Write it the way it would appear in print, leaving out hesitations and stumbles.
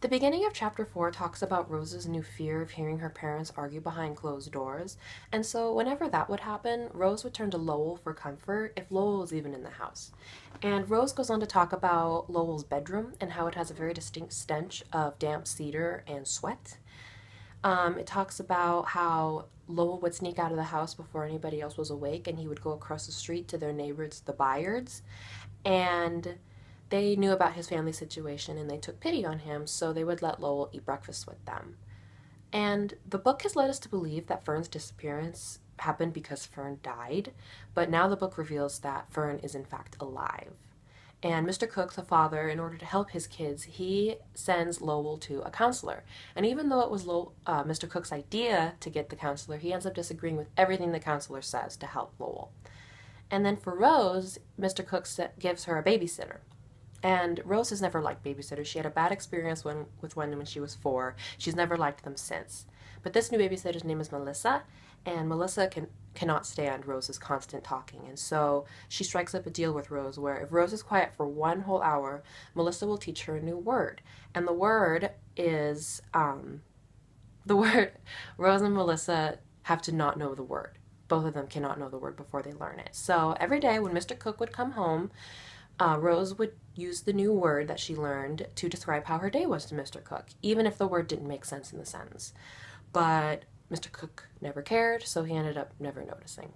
The beginning of chapter 4 talks about Rose's new fear of hearing her parents argue behind closed doors, and so whenever that would happen, Rose would turn to Lowell for comfort if Lowell was even in the house. And Rose goes on to talk about Lowell's bedroom and how it has a very distinct stench of damp cedar and sweat. It talks about how Lowell would sneak out of the house before anybody else was awake and he would go across the street to their neighbors, the Byards, and they knew about his family situation and they took pity on him, so they would let Lowell eat breakfast with them. And the book has led us to believe that Fern's disappearance happened because Fern died, but now the book reveals that Fern is in fact alive. And Mr. Cook, the father, in order to help his kids, he sends Lowell to a counselor. And even though it was Mr. Cook's idea to get the counselor, he ends up disagreeing with everything the counselor says to help Lowell. And then for Rose, Mr. Cook gives her a babysitter. And Rose has never liked babysitters. She had a bad experience with one when she was 4. She's never liked them since. But this new babysitter's name is Melissa, and Melissa cannot stand Rose's constant talking. And so she strikes up a deal with Rose where if Rose is quiet for 1 whole hour, Melissa will teach her a new word. And the word is, the word, Rose and Melissa have to not know the word. Both of them cannot know the word before they learn it. So every day when Mr. Cook would come home, Rose would use the new word that she learned to describe how her day was to Mr. Cook, even if the word didn't make sense in the sentence. But Mr. Cook never cared, so he ended up never noticing.